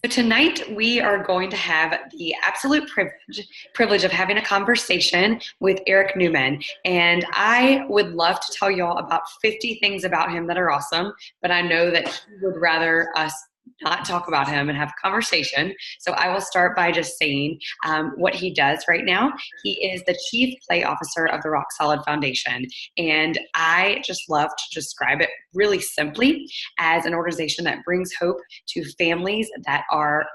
So tonight we are going to have the absolute privilege of having a conversation with Eric Newman. And I would love to tell you all about 50 things about him that are awesome, but I know that he would rather us not talk about him and have a conversation. So I will start by just saying what he does right now. He is the Chief Play Officer of the Rock Solid Foundation. And I just love to describe it really simply as an organization that brings hope to families that are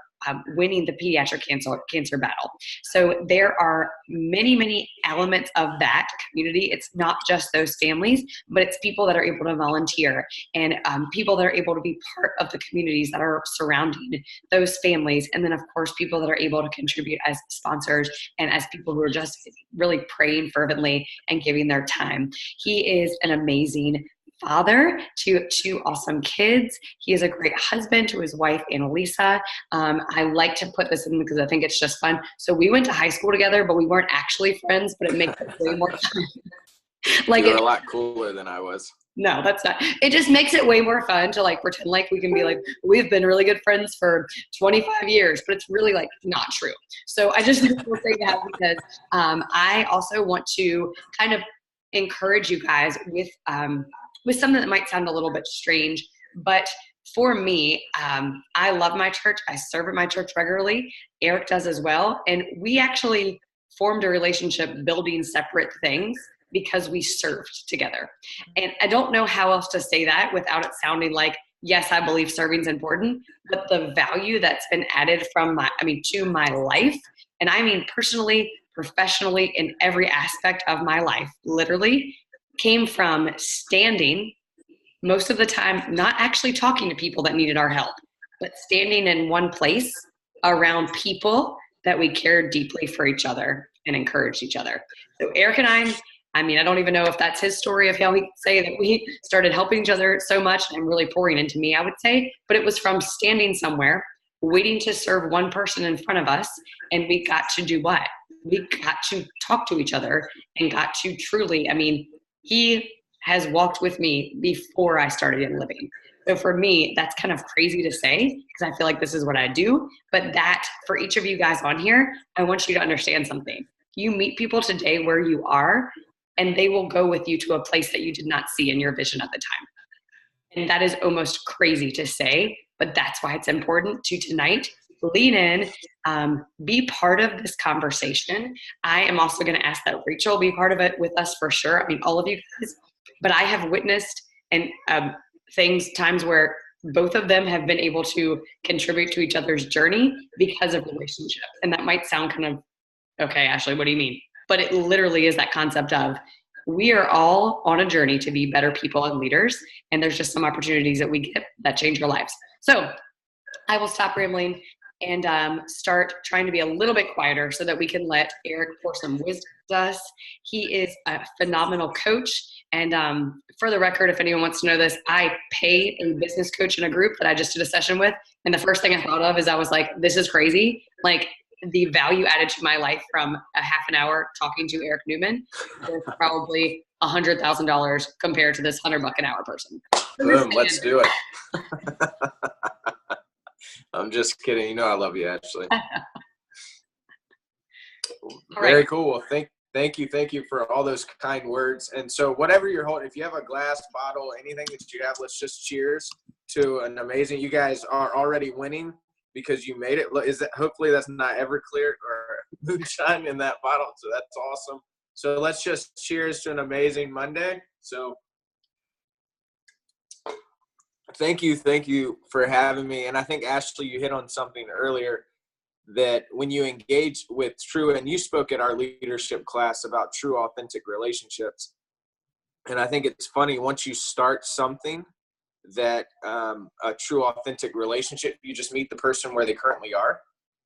winning the pediatric cancer battle. So there are many elements of that community. It's not just those families, but it's people that are able to volunteer and people that are able to be part of the communities that are surrounding those families. And then, of course, people that are able to contribute as sponsors and as people who are just really praying fervently and giving their time. He is an amazing father to two awesome kids. He is a great husband to his wife, Annalisa. I like to put this in because I think it's just fun. So we went to high school together, but we weren't actually friends, but it makes it way more fun. You're a lot cooler than I was. No, that's not. It just makes it way more fun to pretend like we can be we've been really good friends for 25 years, but it's really not true. So I just want to say that because I also want to kind of encourage you guys with something that might sound a little bit strange, but for me, I love my church. I serve at my church regularly. Eric does as well. And we actually formed a relationship building separate things because we served together. And I don't know how else to say that without it sounding like, yes, I believe serving is important, but the value that's been added to my life, and I mean personally, professionally, in every aspect of my life, literally, came from standing most of the time, not actually talking to people that needed our help, but standing in one place around people that we cared deeply for each other and encouraged each other. So Eric and I don't even know if that's his story of how he could say that we started helping each other so much and really pouring into me, I would say, but it was from standing somewhere, waiting to serve one person in front of us, and we got to do what? We got to talk to each other and got to truly, he has walked with me before I started in living. So for me, that's kind of crazy to say because I feel like this is what I do. But that for each of you guys on here, I want you to understand something. You meet people today where you are, and they will go with you to a place that you did not see in your vision at the time. And that is almost crazy to say, but that's why it's important to tonight lean in, be part of this conversation. I am also going to ask that Rachel be part of it with us for sure. All of you guys, but I have witnessed and times where both of them have been able to contribute to each other's journey because of relationship. And that might sound kind of, okay, Ashley, what do you mean? But it literally is that concept of we are all on a journey to be better people and leaders. And there's just some opportunities that we get that change our lives. So I will stop rambling and start trying to be a little bit quieter so that we can let Eric pour some wisdom to us. He is a phenomenal coach. And for the record, if anyone wants to know this, I pay a business coach in a group that I just did a session with. And the first thing I thought of is I was like, this is crazy. The value added to my life from a half an hour talking to Eric Newman is probably $100,000 compared to this $100 an hour person. Boom, let's do it. I'm just kidding. You know I love you, Ashley. Very cool. Well, thank you for all those kind words. And so whatever you're holding, if you have a glass, bottle, anything that you have, let's just cheers to an amazing. You guys are already winning because you made it. Hopefully that's not Everclear or moonshine in that bottle. So that's awesome. So let's just cheers to an amazing Monday. So thank you for having me. And I think, Ashley, you hit on something earlier that when you engage with true, and you spoke at our leadership class about true, authentic relationships. And I think it's funny, once you start something that a true, authentic relationship, you just meet the person where they currently are.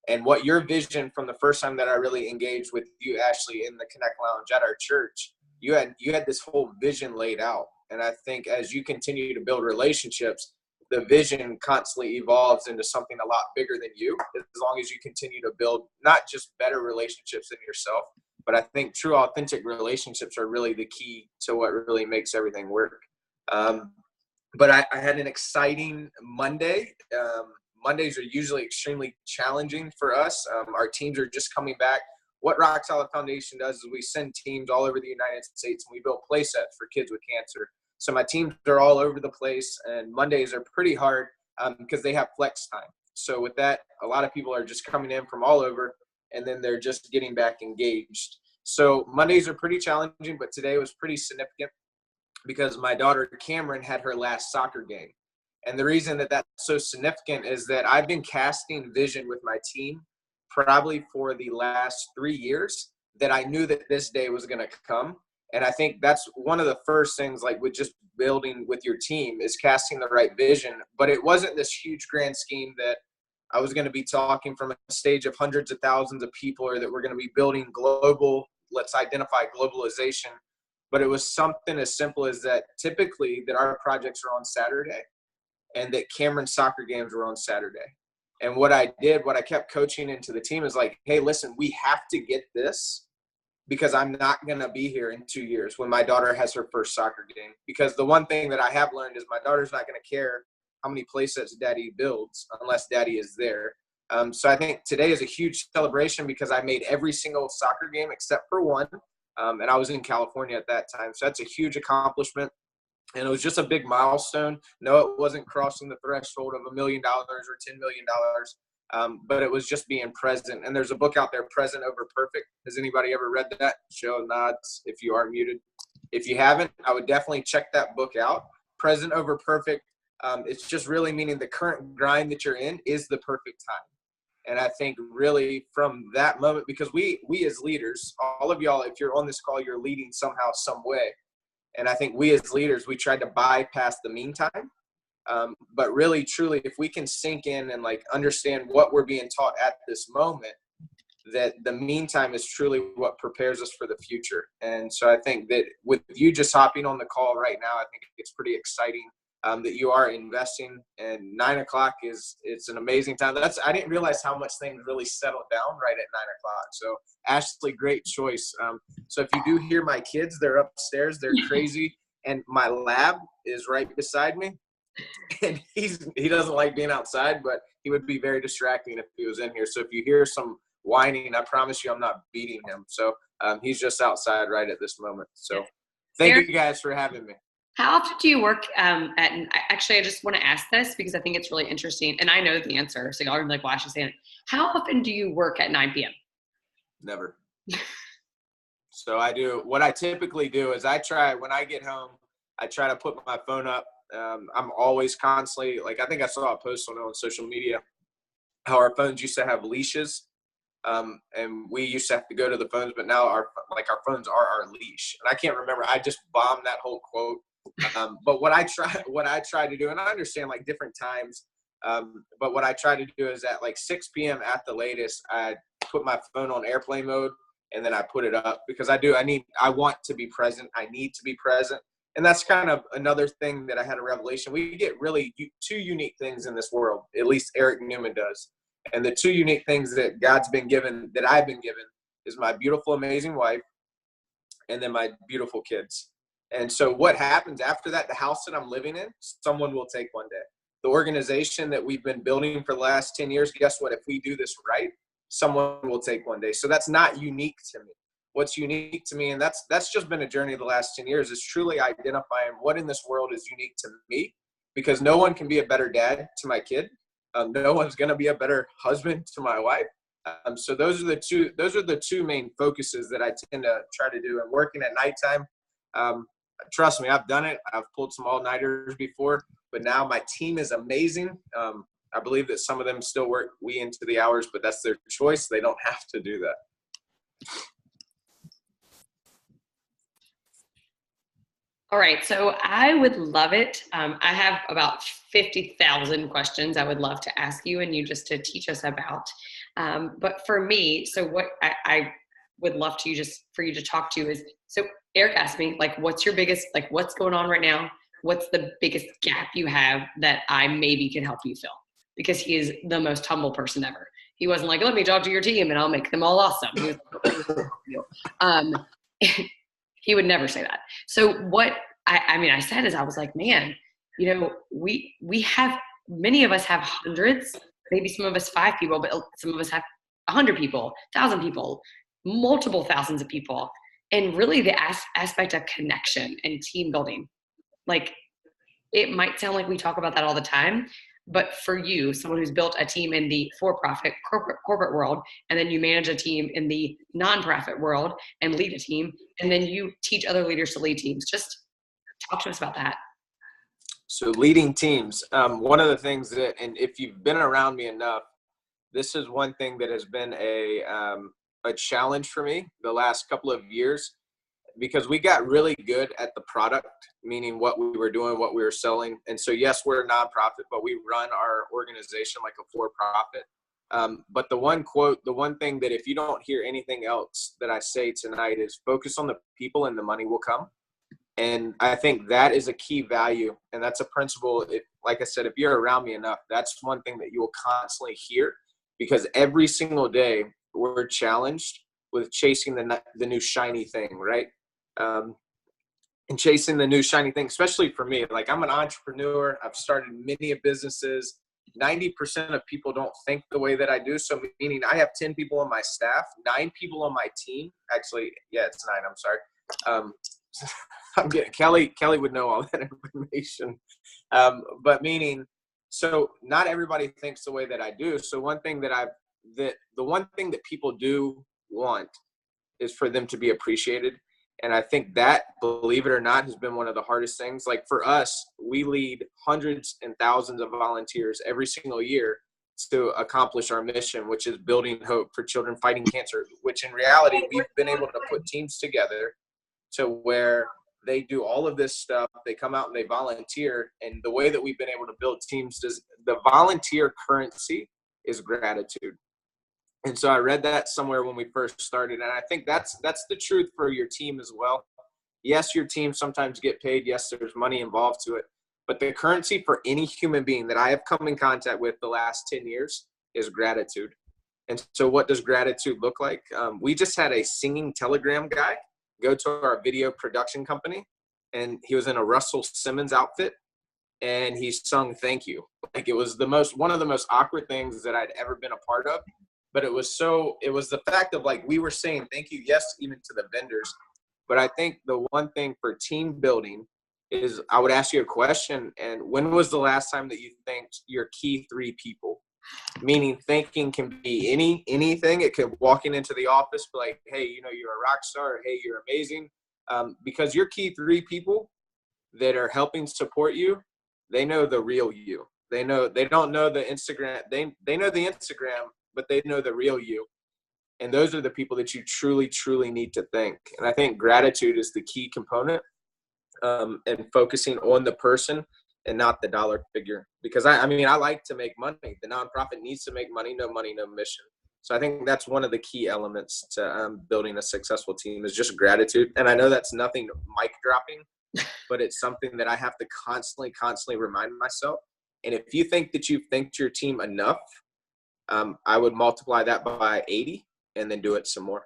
And what your vision from the first time that I really engaged with you, Ashley, in the Connect Lounge at our church, you had this whole vision laid out. And I think as you continue to build relationships, the vision constantly evolves into something a lot bigger than you, as long as you continue to build not just better relationships in yourself, but I think true, authentic relationships are really the key to what really makes everything work. But I had an exciting Monday. Mondays are usually extremely challenging for us. Our teams are just coming back. What Rock Solid Foundation does is we send teams all over the United States, and we build play sets for kids with cancer. So my teams are all over the place, and Mondays are pretty hard because they have flex time. So with that, a lot of people are just coming in from all over, and then they're just getting back engaged. So Mondays are pretty challenging, but today was pretty significant because my daughter Cameron had her last soccer game. And the reason that that's so significant is that I've been casting vision with my team probably for the last 3 years, that I knew that this day was going to come. And I think that's one of the first things, like with just building with your team, is casting the right vision. But it wasn't this huge grand scheme that I was going to be talking from a stage of hundreds of thousands of people, or that we're going to be building global, let's identify globalization. But it was something as simple as that, typically that our projects are on Saturday, and that Cameron's soccer games were on Saturday. And what I kept coaching into the team is like, hey, listen, we have to get this, because I'm not going to be here in 2 years when my daughter has her first soccer game. Because the one thing that I have learned is my daughter's not going to care how many play sets daddy builds unless daddy is there. So I think today is a huge celebration because I made every single soccer game except for one. And I was in California at that time. So that's a huge accomplishment. And it was just a big milestone. No, it wasn't crossing the threshold of $1 million or $10 million, but it was just being present. And there's a book out there, Present Over Perfect. Has anybody ever read that? Show nods if you are muted. If you haven't, I would definitely check that book out. Present Over Perfect. It's just really meaning the current grind that you're in is the perfect time. And I think really from that moment, because we as leaders, all of y'all, if you're on this call, you're leading somehow, some way. And I think we as leaders, we tried to bypass the meantime. But really, truly, if we can sink in and like understand what we're being taught at this moment, that the meantime is truly what prepares us for the future. And so I think that with you just hopping on the call right now, I think it's pretty exciting that you are investing. And 9 o'clock it's an amazing time. I didn't realize how much things really settled down right at 9 o'clock. So Ashley, great choice. So if you do hear my kids, they're upstairs, they're crazy. And my lab is right beside me. And he doesn't like being outside, but he would be very distracting if he was in here. So if you hear some whining, I promise you I'm not beating him. So he's just outside right at this moment. So thank you guys for having me. How often do you work actually, I just want to ask this because I think it's really interesting, and I know the answer, so y'all are like, why is she saying it? How often do you work at 9 p.m.? Never. So what I typically do is when I get home, I try to put my phone up. I'm always constantly, like, I think I saw a post on social media how our phones used to have leashes. And we used to have to go to the phones, but now our phones are our leash. And I can't remember. I just bombed that whole quote. But what I try to do, and I understand like different times, but what I try to do is at like 6 p.m. at the latest, I put my phone on airplane mode, and then I put it up because I want to be present. I need to be present. And that's kind of another thing that I had a revelation. We get really two unique things in this world, at least Eric Newman does. And the two unique things that God's been given, that I've been given, is my beautiful, amazing wife, and then my beautiful kids. And so what happens after that, the house that I'm living in, someone will take one day. The organization that we've been building for the last 10 years, guess what? If we do this right, someone will take one day. So that's not unique to me. What's unique to me, and that's just been a journey of the last 10 years, is truly identifying what in this world is unique to me, because no one can be a better dad to my kid. No one's going to be a better husband to my wife. So those are the two main focuses that I tend to try to do. And working at nighttime, trust me, I've done it. I've pulled some all-nighters before, but now my team is amazing. I believe that some of them still work into the hours, but that's their choice. They don't have to do that. All right, so I would love it. I have about 50,000 questions I would love to ask you and you just to teach us about. But for me, so what I would love for you to talk to is, so Eric asked me, like, what's your biggest, like, what's going on right now? What's the biggest gap you have that I maybe can help you fill? Because he is the most humble person ever. He wasn't like, let me talk to your team and I'll make them all awesome. He was he would never say that. So what I said is, I was like, man, you know, many of us have hundreds maybe some of us 5 people, but some of us have 100 people, 1,000 people, multiple thousands of people. And really the aspect of connection and team building. Like, it might sound like we talk about that all the time, but for you, someone who's built a team in the for-profit corporate world, and then you manage a team in the nonprofit world and lead a team, and then you teach other leaders to lead teams. Just talk to us about that. So leading teams, one of the things that, and if you've been around me enough, this is one thing that has been a challenge for me the last couple of years, because we got really good at the product, meaning what we were doing, what we were selling. And so, yes, we're a nonprofit, but we run our organization like a for-profit. But the one thing that if you don't hear anything else that I say tonight is focus on the people and the money will come. And I think that is a key value. And that's a principle. Like I said, if you're around me enough, that's one thing that you will constantly hear, because every single day we're challenged with chasing the new shiny thing, right? And chasing the new shiny thing, especially for me. Like, I'm an entrepreneur. I've started many businesses. 90% of people don't think the way that I do. So meaning I have 10 people on my staff, 9 people on my team. Actually, yeah, it's 9. I'm sorry. I'm getting Kelly would know all that information. But meaning, so not everybody thinks the way that I do. So one thing the one thing that people do want is for them to be appreciated. And I think that, believe it or not, has been one of the hardest things. Like, for us, we lead hundreds and thousands of volunteers every single year to accomplish our mission, which is building hope for children fighting cancer, which in reality, we've been able to put teams together to where they do all of this stuff. They come out and they volunteer. And the way that we've been able to build teams, the volunteer currency is gratitude. And so I read that somewhere when we first started. And I think that's the truth for your team as well. Yes, your team sometimes get paid. Yes, there's money involved to it. But the currency for any human being that I have come in contact with the last 10 years is gratitude. And so what does gratitude look like? We just had a singing telegram guy go to our video production company, and he was in a Russell Simmons outfit, and he sung "Thank You." Like, it was one of the most awkward things that I'd ever been a part of. But it was the fact of, like, we were saying thank you, yes, even to the vendors. But I think the one thing for team building is, I would ask you a question, and when was the last time that you thanked your key 3 people? Meaning, thanking can be anything. It could walking into the office, be like, hey, you're a rock star, or, hey, you're amazing. Because your key 3 people that are helping support you, they know the real you. They don't know the Instagram. They know the Instagram, but they know the real you. And those are the people that you truly, truly need to thank. And I think gratitude is the key component, and focusing on the person and not the dollar figure. Because I like to make money. The nonprofit needs to make money, no mission. So I think that's one of the key elements to building a successful team is just gratitude. And I know that's nothing mic dropping, but it's something that I have to constantly remind myself. And if you think that you've thanked your team enough, I would multiply that by 80 and then do it some more.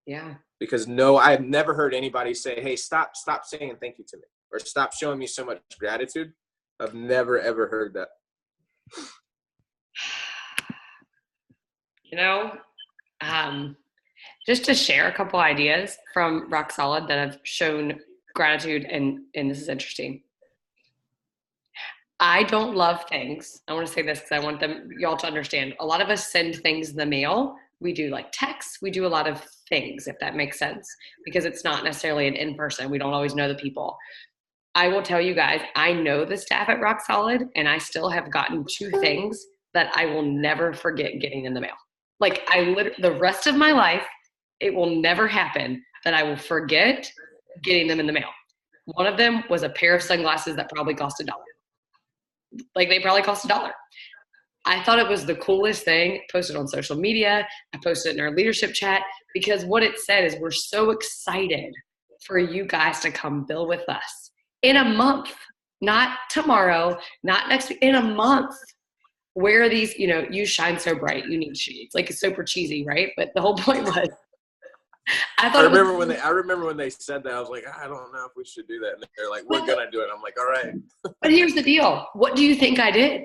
Yeah. Because I've never heard anybody say, hey, stop saying thank you to me, or stop showing me so much gratitude. I've never, ever heard that. Just to share a couple ideas from Rock Solid that have shown gratitude, and this is interesting. I don't love things. I want to say this because I want y'all to understand. A lot of us send things in the mail. We do like texts. We do a lot of things, if that makes sense, because it's not necessarily an in-person. We don't always know the people. I will tell you guys, I know the staff at Rock Solid, and I still have gotten 2 things that I will never forget getting in the mail. Like, the rest of my life, it will never happen that I will forget getting them in the mail. One of them was a pair of sunglasses that probably cost $1. Like, they probably cost $1. I thought it was the coolest thing. Posted on social media. I posted it in our leadership chat, because what it said is, we're so excited for you guys to come build with us in a month, not tomorrow, not next week, in a month. Where are these, you shine so bright, you need shades. Like, it's super cheesy, right? But the whole point was, I remember when they said that, I was like, I don't know if we should do that. And they're like, we're going to do it. I'm like, all right. But here's the deal. What do you think I did?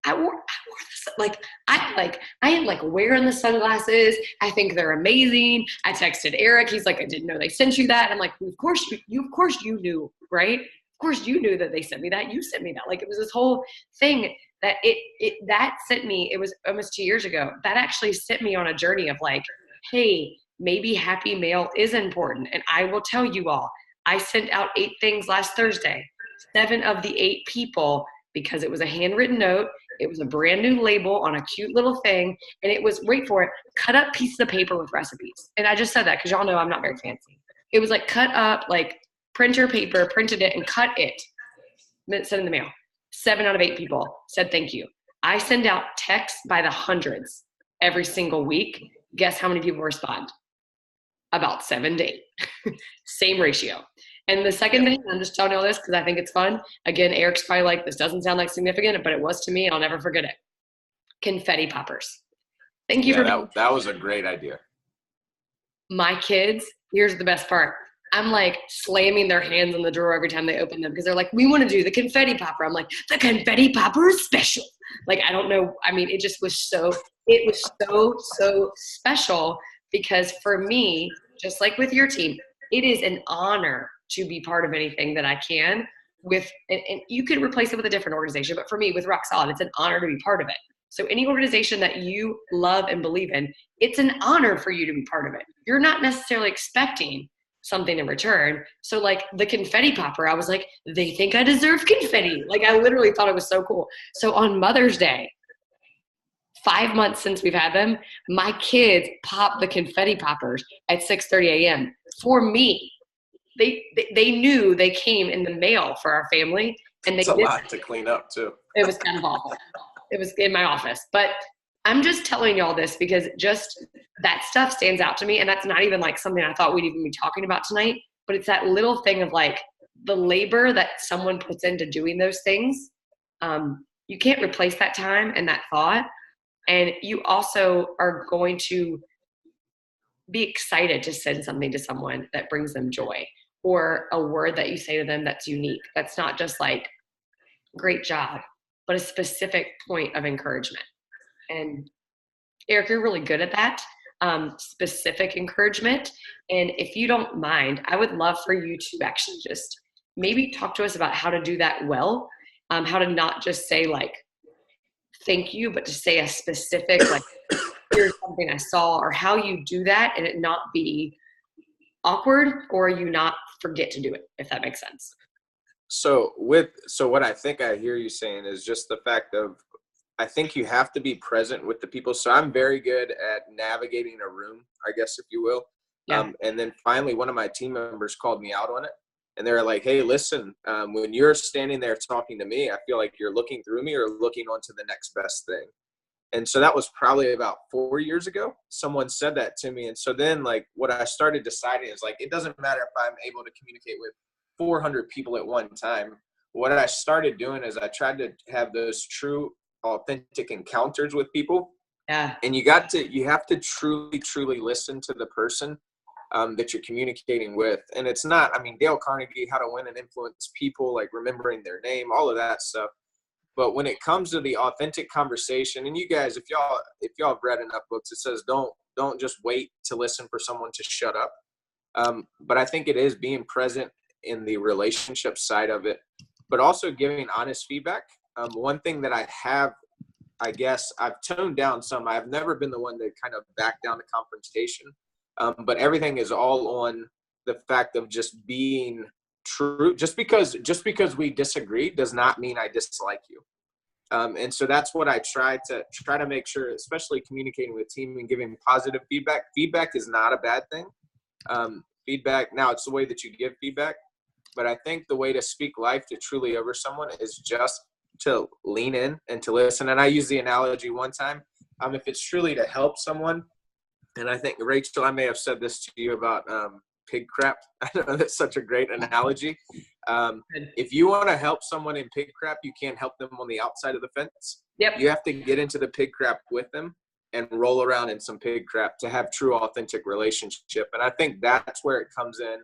I wore this, I am like wearing the sunglasses. I think they're amazing. I texted Eric. He's like, I didn't know they sent you that. I'm like, of course you knew, right? Of course you knew that they sent me that. You sent me that. Like, it was this whole thing that that sent me, it was almost 2 years ago. That actually sent me on a journey of like, hey, maybe happy mail is important. And I will tell you all, I sent out 8 things last Thursday. 7 of the 8 people, because it was a handwritten note, it was a brand new label on a cute little thing, and it was, wait for it, cut up pieces of paper with recipes. And I just said that because y'all know I'm not very fancy. It was like cut up, like printer paper, printed it and cut it, sent in the mail. 7 out of 8 people said thank you. I send out texts by the hundreds every single week. Guess how many people respond? About 7 to 8. Same ratio. And the second thing, I'm just telling you all this because I think it's fun. Again, Eric's probably like, this doesn't sound like significant, but it was to me, and I'll never forget it. Confetti poppers. Thank you for that was a great idea. My kids, here's the best part. I'm like slamming their hands in the drawer every time they open them because they're like, we want to do the confetti popper. I'm like, the confetti popper is special. Like, I don't know. I mean, it was so special because for me, just like with your team, it is an honor to be part of anything that I can with, and you could replace it with a different organization, but for me with Rock Solid, it's an honor to be part of it. So any organization that you love and believe in, it's an honor for you to be part of it. You're not necessarily expecting something in return. So like the confetti popper, I was like, they think I deserve confetti. Like, I literally thought it was so cool. So on Mother's Day, 5 months since we've had them, my kids popped the confetti poppers at 6:30 a.m. for me. They knew they came in the mail for our family, and it's a lot to clean up too. It was kind of awful. It was in my office, but I'm just telling y'all this because just that stuff stands out to me, and that's not even like something I thought we'd even be talking about tonight. But it's that little thing of like the labor that someone puts into doing those things. You can't replace that time and that thought, and you also are going to be excited to send something to someone that brings them joy, or a word that you say to them that's unique. That's not just like, great job, but a specific point of encouragement. And Eric, you're really good at that, specific encouragement. And if you don't mind, I would love for you to actually just maybe talk to us about how to do that well, how to not just say like, thank you, but to say a specific, like, here's something I saw, or how you do that and it not be awkward, or you not forget to do it, if that makes sense. So what I think I hear you saying is just the fact of, I think you have to be present with the people. So I'm very good at navigating a room, I guess, if you will. Yeah. And then finally, one of my team members called me out on it. And they're like, hey, listen, when you're standing there talking to me, I feel like you're looking through me or looking on to the next best thing. And so that was probably about 4 years ago. Someone said that to me. And so then, like, what I started deciding is, like, it doesn't matter if I'm able to communicate with 400 people at one time. What I started doing is I tried to have those true, authentic encounters with people. Yeah. And you have to truly listen to the person that you're communicating with. And it's not, I mean, Dale Carnegie, How to Win and Influence People, like remembering their name, all of that stuff. But when it comes to the authentic conversation, and you guys, if y'all have read enough books, it says don't just wait to listen for someone to shut up. But I think it is being present in the relationship side of it, but also giving honest feedback. One thing that I guess I've toned down some. I've never been the one to kind of back down to confrontation, but everything is all on the fact of just being true. Just because we disagree does not mean I dislike you. And so that's what I try to make sure, especially communicating with team and giving positive feedback. Feedback is not a bad thing. Feedback, now it's the way that you give feedback, but I think the way to speak life to truly over someone is just to lean in and to listen. And I use the analogy one time, if it's truly to help someone, and I think, Rachel, I may have said this to you about pig crap. I know that's such a great analogy. If you want to help someone in pig crap, you can't help them on the outside of the fence. Yep. You have to get into the pig crap with them and roll around in some pig crap to have true, authentic relationship. And I think that's where it comes in,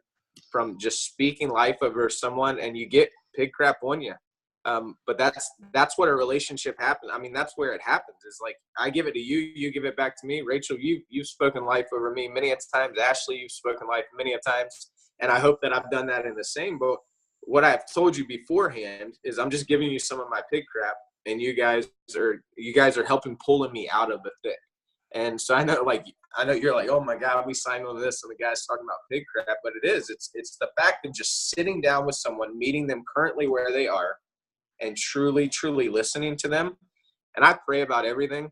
from just speaking life over someone, and you get pig crap on you. But that's what a relationship happens. I mean, that's where it happens. Is like, I give it to you, you give it back to me. Rachel, you've spoken life over me many a times. Ashley, you've spoken life many a times. And I hope that I've done that in the same boat. What I've told you beforehand is I'm just giving you some of my pig crap, and you guys are helping pulling me out of the thick. And so I know you're like, oh my God, we signed on this, and the guy's talking about pig crap, but it's the fact of just sitting down with someone, meeting them currently where they are, and truly, truly listening to them. And I pray about everything.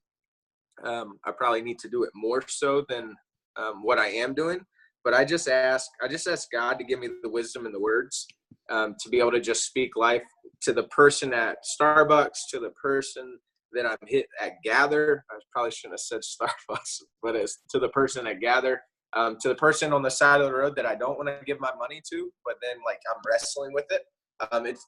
I probably need to do it more so than what I am doing. But I just ask God to give me the wisdom and the words to be able to just speak life to the person at Starbucks, to the person that I'm hit at Gather. I probably shouldn't have said Starbucks, but it's to the person at Gather, to the person on the side of the road that I don't want to give my money to, but then like I'm wrestling with it.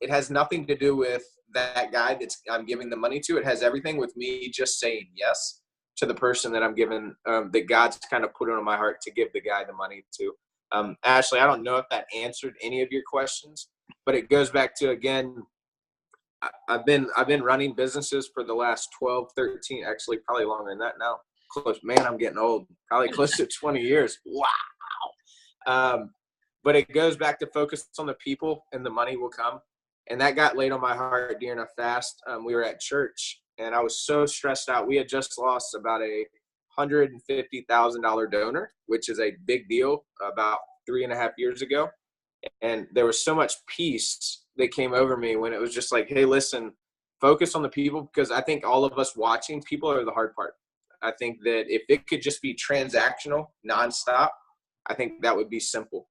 It has nothing to do with that guy I'm giving the money to. It has everything with me just saying yes to the person that I'm giving, that God's kind of put it on my heart to give the guy the money to. Ashley, I don't know if that answered any of your questions, but it goes back to, again, I've been running businesses for the last 12, 13, actually probably longer than that now. Close, man, I'm getting old. Probably close to 20 years. Wow. But it goes back to focus on the people, and the money will come. And that got laid on my heart during a fast. We were at church, and I was so stressed out. We had just lost about a $150,000 donor, which is a big deal, about 3.5 years ago. And there was so much peace that came over me when it was just like, hey, listen, focus on the people, because I think all of us watching, people are the hard part. I think that if it could just be transactional, nonstop, I think that would be simple.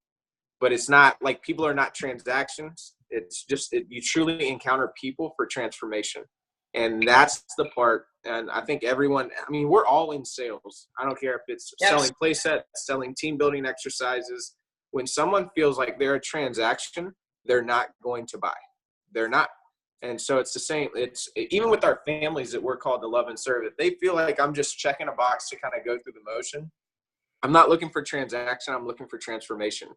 But it's not, like, people are not transactions. It's just you truly encounter people for transformation. And that's the part. And I think everyone, I mean, we're all in sales. I don't care if it's selling play sets, selling team building exercises. When someone feels like they're a transaction, they're not going to buy. They're not. And so it's the same. It's even with our families that we're called to love and serve. If they feel like I'm just checking a box to kind of go through the motion, I'm not looking for transaction. I'm looking for transformation.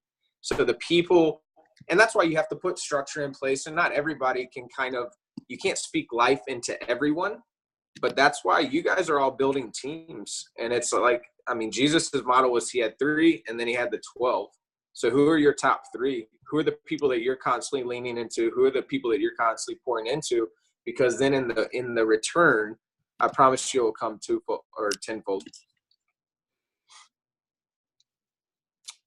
So the people, and that's why you have to put structure in place, and not everybody can you can't speak life into everyone, but that's why you guys are all building teams. And it's like, I mean, Jesus's model was he had 3 and then he had the 12. So who are your top 3? Who are the people that you're constantly leaning into? Who are the people that you're constantly pouring into? Because then in the return, I promise you will come twofold or tenfold.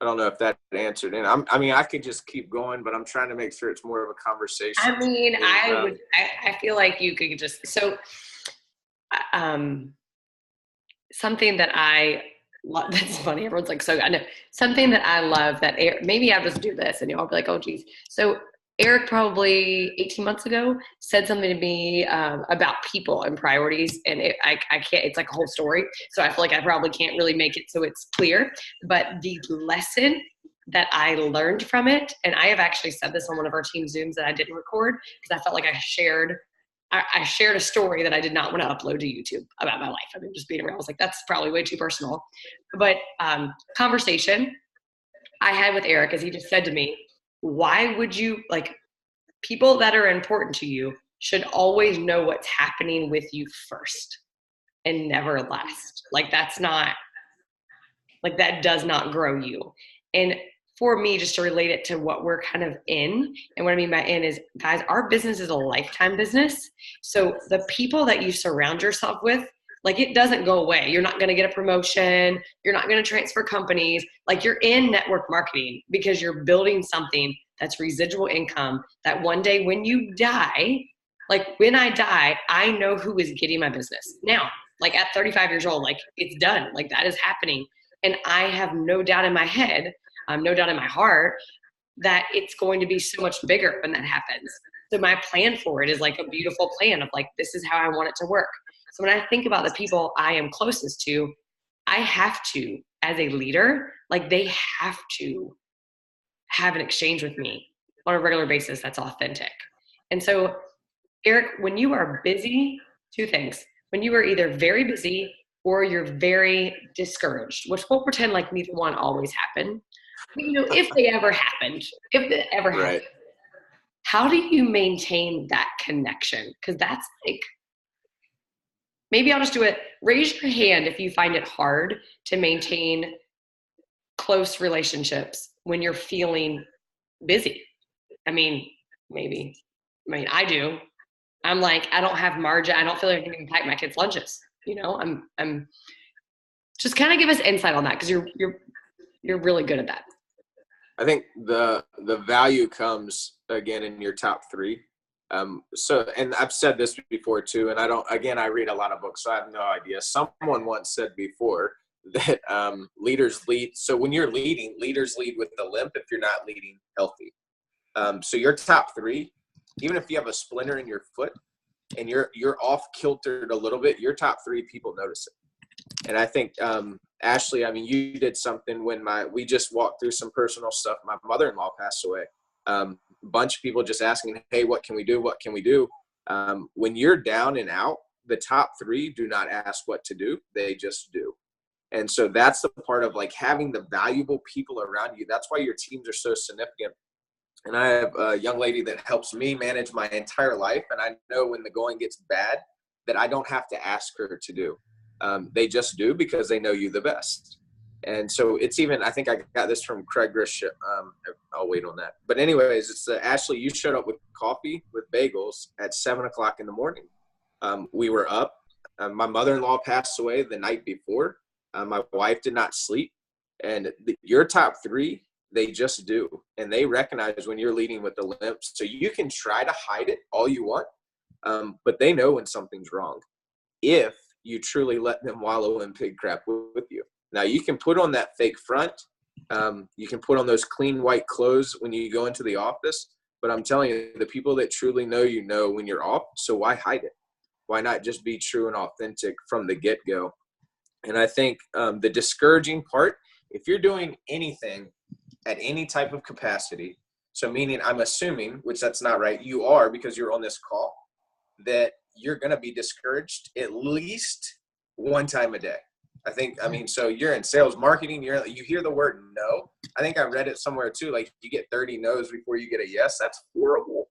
I don't know if that answered it. I mean, I could just keep going, but I'm trying to make sure it's more of a conversation. I mean, I feel like you could just, something that that's funny. Everyone's like, so I know something that I love that maybe I'll just do this and you'll all be like, oh geez. So Eric probably 18 months ago said something to me about people and priorities, and I can't, it's like a whole story. So I feel like I probably can't really make it so it's clear, but the lesson that I learned from it, and I have actually said this on one of our team Zooms that I didn't record because I felt like I shared a story that I did not want to upload to YouTube about my life. I mean, just being around, I was like, that's probably way too personal. But conversation I had with Eric, as he just said to me, why would you, like, people that are important to you should always know what's happening with you first and never last. Like, that's not, like, that does not grow you. And for me, just to relate it to what we're kind of in, and what I mean by in is, guys, our business is a lifetime business. So the people that you surround yourself with, like, it doesn't go away. You're not going to get a promotion. You're not going to transfer companies. Like, you're in network marketing because you're building something that's residual income that one day when you die, like when I die, I know who is getting my business. Now, like at 35 years old, like it's done. Like that is happening. And I have no doubt in my head, no doubt in my heart that it's going to be so much bigger when that happens. So my plan for it is like a beautiful plan of like, this is how I want it to work. So when I think about the people I am closest to, I have to, as a leader, like they have to have an exchange with me on a regular basis that's authentic. And so, Eric, when you are busy, 2 things. When you are either very busy or you're very discouraged, which we'll pretend like neither one always happened. You know, if they ever happened, right. how do you maintain that connection? Because that's like, maybe I'll just do it. Raise your hand if you find it hard to maintain close relationships when you're feeling busy. I mean, maybe. I mean, I do. I'm like, I don't have margin. I don't feel like I can even pack my kids' lunches. You know, I'm just kind of give us insight on that, because you're really good at that. I think the value comes again in your top three. So, and I've said this before too, and I read a lot of books, so I have no idea. Someone once said before that leaders lead. So when you're leading, leaders lead with the limp if you're not leading healthy. So your top three, even if you have a splinter in your foot and you're off kiltered a little bit, your top three people notice it. And I think, Ashley, I mean, you did something when we just walked through some personal stuff. My mother-in-law passed away. A bunch of people just asking, hey, what can we do? What can we do? When you're down and out, the top three do not ask what to do. They just do. And so that's the part of like having the valuable people around you. That's why your teams are so significant. And I have a young lady that helps me manage my entire life. And I know when the going gets bad that I don't have to ask her to do. They just do because they know you the best. And so it's even, I think I got this from Craig Grish. I'll wait on that. But anyways, it's Ashley, you showed up with coffee with bagels at 7:00 in the morning. We were up. My mother-in-law passed away the night before. My wife did not sleep. And your top three, they just do. And they recognize when you're leading with the limp. So you can try to hide it all you want, but they know when something's wrong if you truly let them wallow in pig crap with you. Now, you can put on that fake front. You can put on those clean white clothes when you go into the office. But I'm telling you, the people that truly know you know when you're off. So why hide it? Why not just be true and authentic from the get-go? And I think the discouraging part, if you're doing anything at any type of capacity, so meaning I'm assuming, which that's not right, you are because you're on this call, that you're going to be discouraged at least one time a day. I mean, so you're in sales marketing, you hear the word no. I think I read it somewhere too, like you get 30 no's before you get a yes. That's horrible.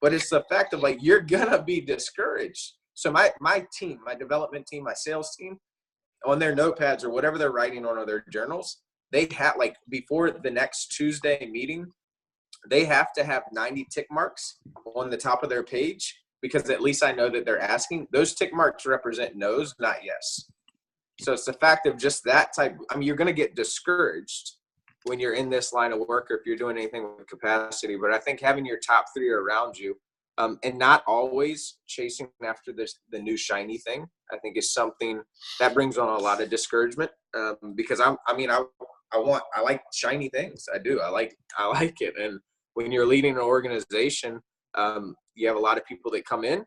But it's the fact of like, you're going to be discouraged. So my team, my development team, my sales team, on their notepads or whatever they're writing on or their journals, they have like before the next Tuesday meeting, they have to have 90 tick marks on the top of their page, because at least I know that they're asking. Those tick marks represent no's, not yes. So it's the fact of just that type. I mean, you're going to get discouraged when you're in this line of work or if you're doing anything with capacity. But I think having your top three around you and not always chasing after the new shiny thing, I think is something that brings on a lot of discouragement because I like shiny things. I do. I like it. And when you're leading an organization, you have a lot of people that come in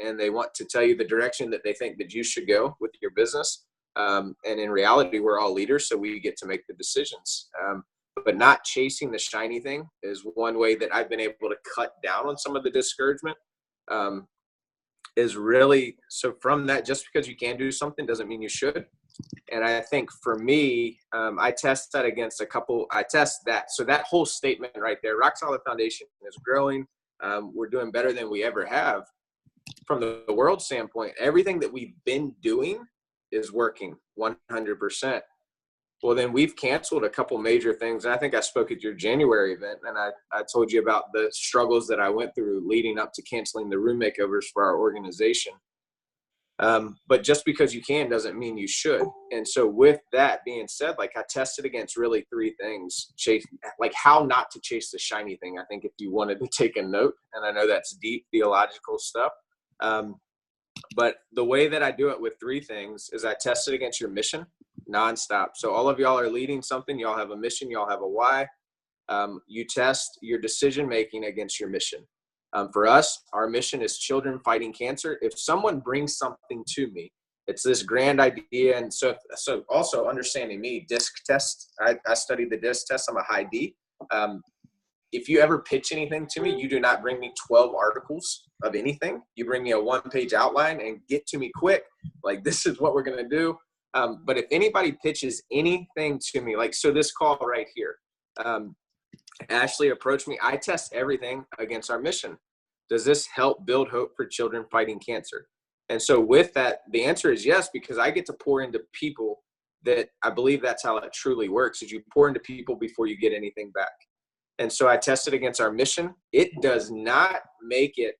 and they want to tell you the direction that they think that you should go with your business. And in reality, we're all leaders, so we get to make the decisions. But not chasing the shiny thing is one way that I've been able to cut down on some of the discouragement. Is really, so from that, just because you can do something doesn't mean you should. And I think for me, I test that against I test that. So that whole statement right there, Rock Solid Foundation is growing. We're doing better than we ever have. From the world standpoint, everything that we've been doing is working 100%. Well, then we've canceled a couple major things. And I think I spoke at your January event, and I told you about the struggles that I went through leading up to canceling the room makeovers for our organization. But just because you can doesn't mean you should. And so with that being said, like I tested against really three things, like how not to chase the shiny thing. I think if you wanted to take a note, and I know that's deep theological stuff. But the way that I do it with three things is I test it against your mission nonstop. So all of y'all are leading something. Y'all have a mission. Y'all have a why. You test your decision-making against your mission. For us, our mission is children fighting cancer. If someone brings something to me, it's this grand idea. And so also understanding me, DISC test. I studied the DISC test. I'm a high D. If you ever pitch anything to me, you do not bring me 12 articles of anything. You bring me a one-page outline and get to me quick. Like, this is what we're going to do. But if anybody pitches anything to me, like, so this call right here, Ashley approached me. I test everything against our mission. Does this help build hope for children fighting cancer? And so with that, the answer is yes, because I get to pour into people that I believe that's how it truly works, is you pour into people before you get anything back. And so I tested against our mission. It does not make it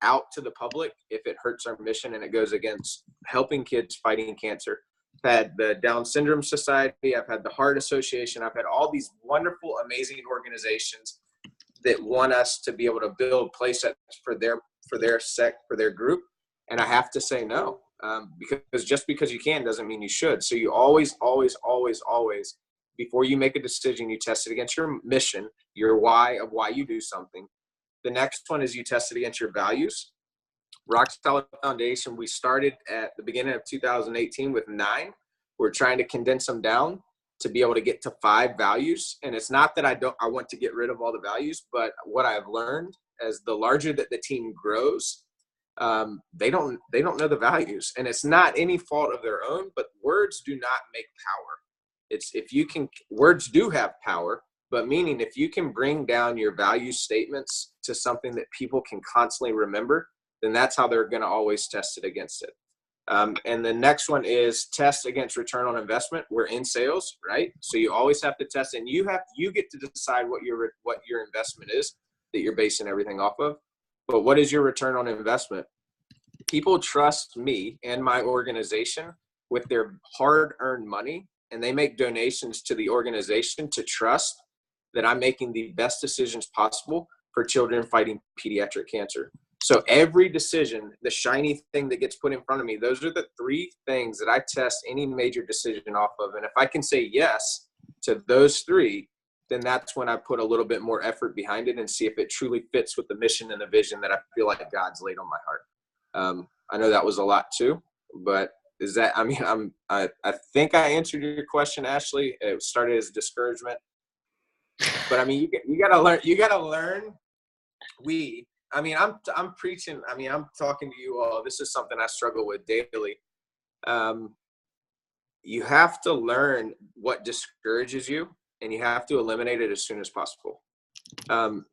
out to the public if it hurts our mission, and it goes against helping kids fighting cancer. I've had the Down Syndrome Society. I've had the Heart Association. I've had all these wonderful, amazing organizations that want us to be able to build play sets for their group. And I have to say no, because just because you can doesn't mean you should. So you always, before you make a decision, you test it against your mission, your why of why you do something. The next one is you test it against your values. Rock Solid Foundation, we started at the beginning of 2018 with 9. We're trying to condense them down to be able to get to 5 values. And it's not that I want to get rid of all the values, but what I've learned as the larger that the team grows, they don't know the values, and it's not any fault of their own, but words do not make power. Words do have power, but meaning if you can bring down your value statements to something that people can constantly remember, then that's how they're going to always test it against it. And the next one is test against return on investment. We're in sales, right? So you always have to test, and you get to decide what your investment is that you're basing everything off of. But what is your return on investment? People trust me and my organization with their hard-earned money, and they make donations to the organization to trust that I'm making the best decisions possible for children fighting pediatric cancer. So every decision, the shiny thing that gets put in front of me, those are the 3 things that I test any major decision off of. And if I can say yes to those 3, then that's when I put a little bit more effort behind it and see if it truly fits with the mission and the vision that I feel like God's laid on my heart. I know that was a lot too, but I think I answered your question, Ashley. It started as discouragement, but I mean, you gotta learn. I'm preaching. I'm talking to you all. This is something I struggle with daily. You have to learn what discourages you, and you have to eliminate it as soon as possible.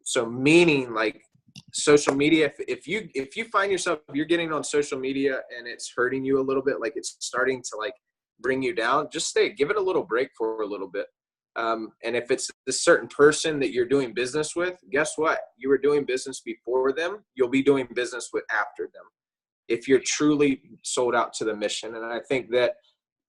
So meaning like social media, if you find yourself, you're getting on social media and it's hurting you a little bit, like it's starting to like bring you down, just give it a little break for a little bit. And if it's this certain person that you're doing business with, guess what? You were doing business before them. You'll be doing business with after them if you're truly sold out to the mission. And I think that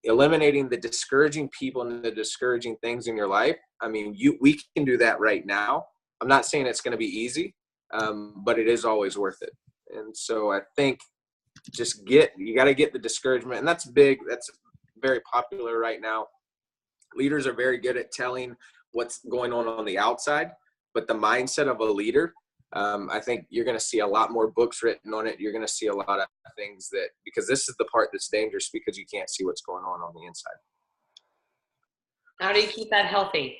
eliminating the discouraging people and the discouraging things in your life, we can do that right now. I'm not saying it's going to be easy, but it is always worth it. And so I think you got to get the discouragement. And that's big. That's very popular right now. Leaders are very good at telling what's going on the outside, but the mindset of a leader, I think you're going to see a lot more books written on it. You're going to see a lot of things because this is the part that's dangerous, because you can't see what's going on the inside. How do you keep that healthy?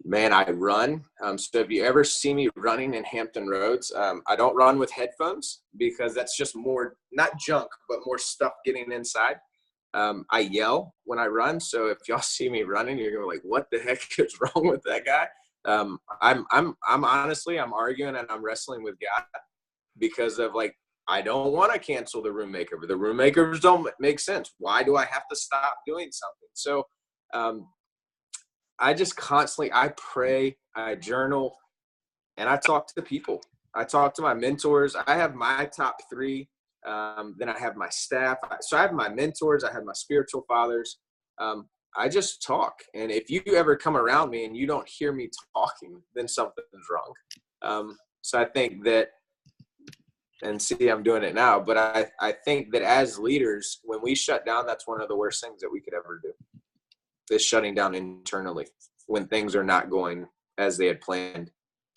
Man, I run. So if you ever see me running in Hampton Roads, I don't run with headphones because that's just more, not junk, but more stuff getting inside. I yell when I run. So if y'all see me running, you're going to be like, what the heck is wrong with that guy? I'm honestly, I'm arguing and I'm wrestling with God because of like, I don't want to cancel the room maker, but the room makers don't make sense. Why do I have to stop doing something? So, I just constantly, I pray, I journal, and I talk to people. I talk to my mentors. I have my top 3. Then I have my staff. So I have my mentors. I have my spiritual fathers. I just talk. And if you ever come around me and you don't hear me talking, then something's wrong. So I think that, and see, I'm doing it now, but I think that as leaders, when we shut down, that's one of the worst things that we could ever do. Is shutting down internally when things are not going as they had planned.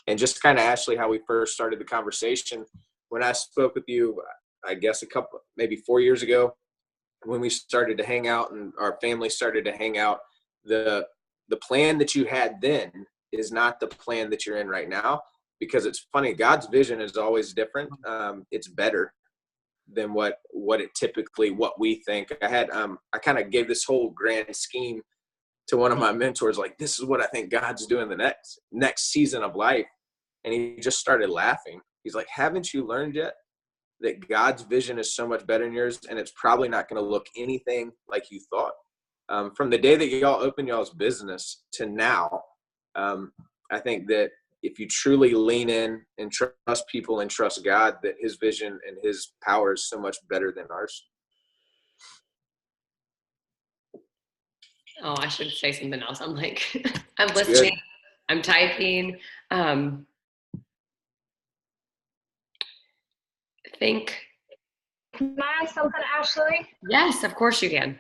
And just kind of, Ashley, how we first started the conversation, when I spoke with you, I guess maybe 4 years ago, when we started to hang out and our family started to hang out, the plan that you had then is not the plan that you're in right now, because it's funny. God's vision is always different. It's better than what we think. I kind of gave this whole grand scheme to one of my mentors, like, this is what I think God's doing the next season of life. And he just started laughing. He's like, haven't you learned yet that God's vision is so much better than yours, and it's probably not going to look anything like you thought? From the day that y'all opened y'all's business to now, I think that if you truly lean in and trust people and trust God, that his vision and his power is so much better than ours. Oh, I should say something else. I'm like, I'm It's listening, good. I'm typing. Think. Can I ask something, Ashley? Yes, of course you can.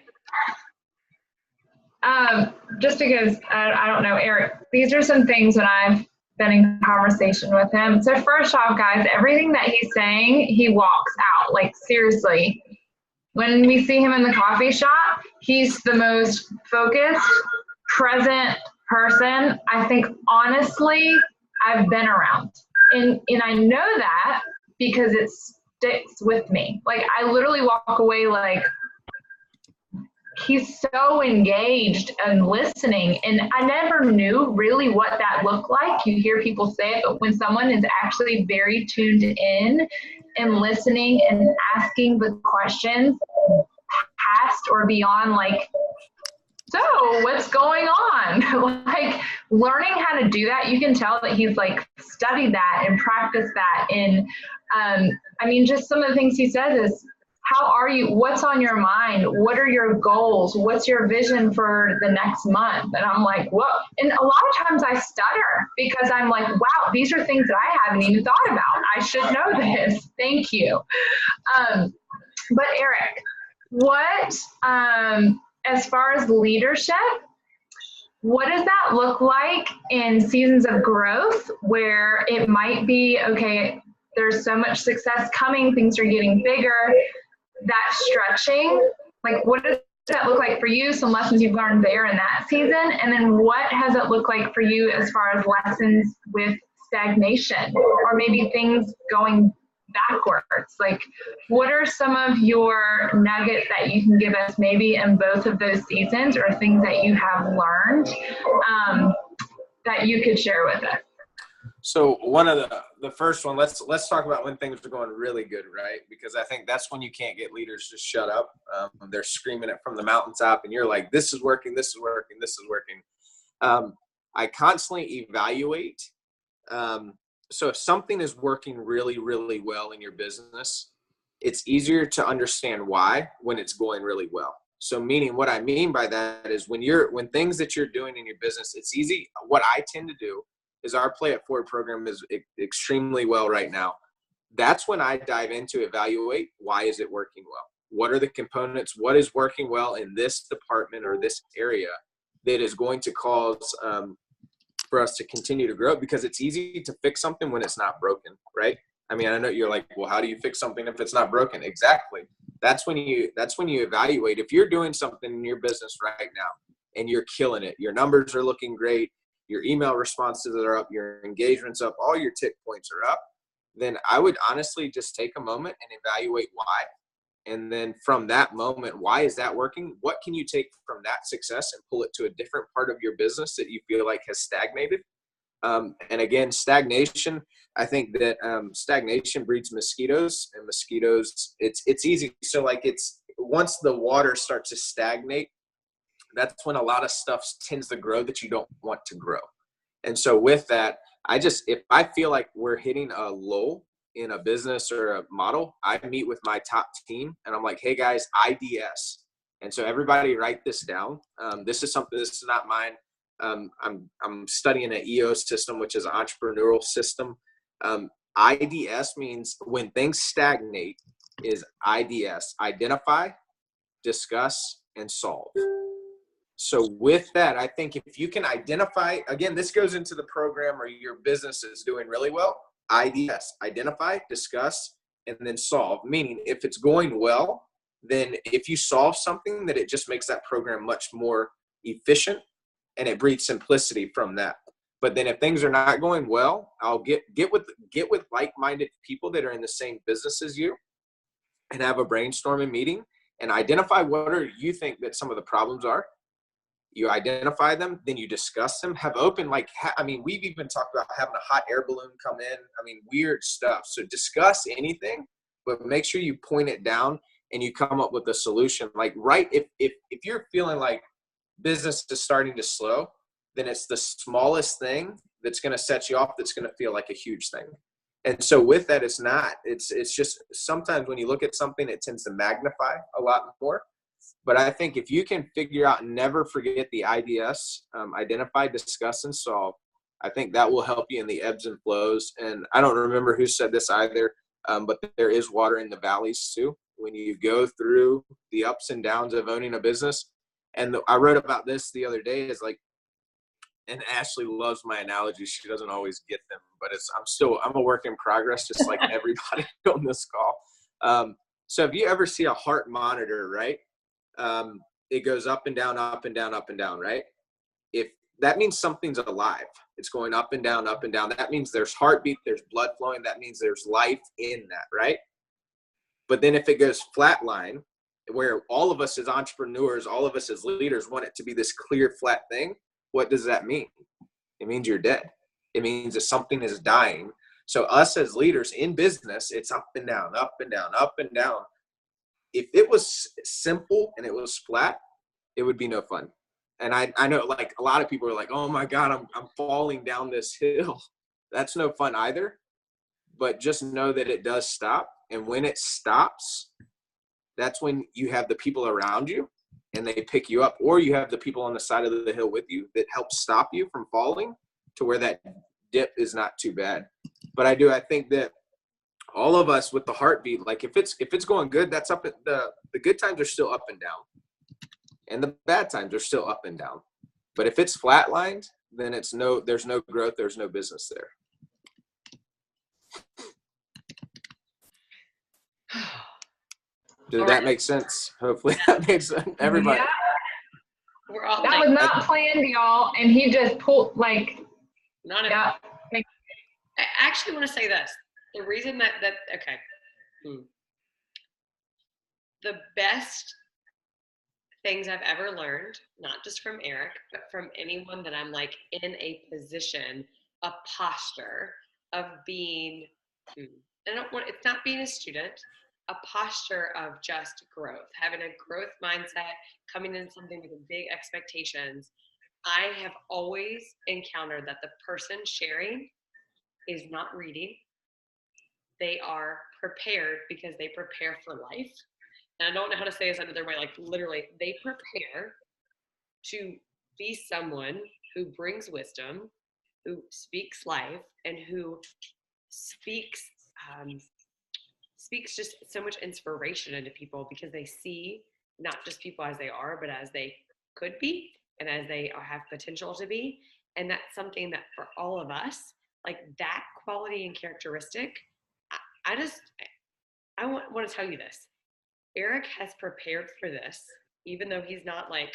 Just because I don't know, Eric, these are some things when I've been in conversation with him. So first off, guys, everything that he's saying, he walks out. Like, seriously. When we see him in the coffee shop, he's the most focused, present person I think, honestly, I've been around. And I know that because it sticks with me. Like, I literally walk away like, he's so engaged and listening. And I never knew really what that looked like. You hear people say it, but when someone is actually very tuned in and listening and asking the questions past or beyond, like, so what's going on? Like, learning how to do that, you can tell that he's like studied that and practiced that. And I mean, just some of the things he says is, how are you? What's on your mind? What are your goals? What's your vision for the next month? And I'm like, whoa. And a lot of times I stutter because I'm like, wow, these are things that I haven't even thought about. I should know this. Thank you. But Eric, what, as far as leadership, what does that look like in seasons of growth where it might be, okay, there's so much success coming, things are getting bigger, that stretching, like, what does that look like for you? Some lessons you've learned there in that season. And then what has it looked like for you as far as lessons with stagnation or maybe things going backwards? Like, what are some of your nuggets that you can give us maybe in both of those seasons, or things that you have learned that you could share with us? So one of the first one, let's talk about when things are going really good, right? Because I think that's when you can't get leaders to shut up. They're screaming it from the mountaintop, and you're like, this is working, this is working, this is working. I constantly evaluate. So if something is working really, really well in your business, it's easier to understand why when it's going really well. So meaning, what I mean by that is when things that you're doing in your business, it's easy. What I tend to do is, our Play It Forward program is extremely well right now. That's when I dive into evaluate, why is it working well? What are the components? What is working well in this department or this area that is going to cause for us to continue to grow? Because it's easy to fix something when it's not broken, right? I mean, I know you're like, well, how do you fix something if it's not broken? Exactly. That's when you evaluate. If you're doing something in your business right now and you're killing it, your numbers are looking great, your email responses are up, your engagement's up, all your tick points are up, then I would honestly just take a moment and evaluate why. And then from that moment, why is that working? What can you take from that success and pull it to a different part of your business that you feel like has stagnated? And again, stagnation, I think that stagnation breeds mosquitoes, and mosquitoes, it's easy. So like, it's once the water starts to stagnate, that's when a lot of stuff tends to grow that you don't want to grow. And so with that, if I feel like we're hitting a lull in a business or a model, I meet with my top team and I'm like, hey guys, IDS. And so everybody write this down. This is not mine. I'm studying an EOS system, which is an entrepreneurial system. IDS means when things stagnate is IDS, identify, discuss, and solve. So with that, I think if you can identify, again, this goes into the program or your business is doing really well, IDS, identify, discuss, and then solve. Meaning if it's going well, then if you solve something, that it just makes that program much more efficient and it breeds simplicity from that. But then if things are not going well, I'll get with like-minded people that are in the same business as you and have a brainstorming meeting and identify what you think that some of the problems are. You identify them, then you discuss them, have open, like, I mean, we've even talked about having a hot air balloon come in. I mean, weird stuff. So discuss anything, but make sure you point it down and you come up with a solution. Like, right, if you're feeling like business is starting to slow, then it's the smallest thing that's going to set you off that's going to feel like a huge thing. And so with that, it's just sometimes when you look at something, it tends to magnify a lot more. But I think if you can figure out and never forget the IDS, identify, discuss, and solve, I think that will help you in the ebbs and flows. And I don't remember who said this either, but there is water in the valleys too. When you go through the ups and downs of owning a business. And I wrote about this the other day, is like, and Ashley loves my analogies. She doesn't always get them, but I'm a work in progress, just like everybody on this call. So if you ever see a heart monitor, right? It goes up and down, up and down, up and down, right? If that means something's alive, it's going up and down, up and down. That means there's heartbeat, there's blood flowing. That means there's life in that, right? But then if it goes flatline, where all of us as entrepreneurs, all of us as leaders want it to be this clear, flat thing, what does that mean? It means you're dead. It means that something is dying. So us as leaders in business, it's up and down, up and down, up and down. If it was simple and it was flat, it would be no fun. And I know, like, a lot of people are like, oh my God, I'm falling down this hill. That's no fun either. But just know that it does stop. And when it stops, that's when you have the people around you and they pick you up, or you have the people on the side of the hill with you that help stop you from falling to where that dip is not too bad. But I think that all of us with the heartbeat, like if it's going good, that's up at the good times are still up and down, and the bad times are still up and down. But if it's flatlined, then there's no growth, there's no business there. Did that make sense? Hopefully that makes sense. Everybody. Yeah. We're all that was not planned, y'all, and he just pulled like. Not at all. I actually want to say this. The reason that the best things I've ever learned, not just from Eric, but from anyone that I'm like in a position, a posture of being, it's not being a student, a posture of just growth, having a growth mindset, coming into something with big expectations. I have always encountered that the person sharing is not reading. They are prepared because they prepare for life. And I don't know how to say this another way, like literally they prepare to be someone who brings wisdom, who speaks life, and who speaks just so much inspiration into people, because they see not just people as they are, but as they could be and as they have potential to be. And that's something that for all of us, like that quality and characteristic, I want to tell you this. Eric has prepared for this, even though he's not like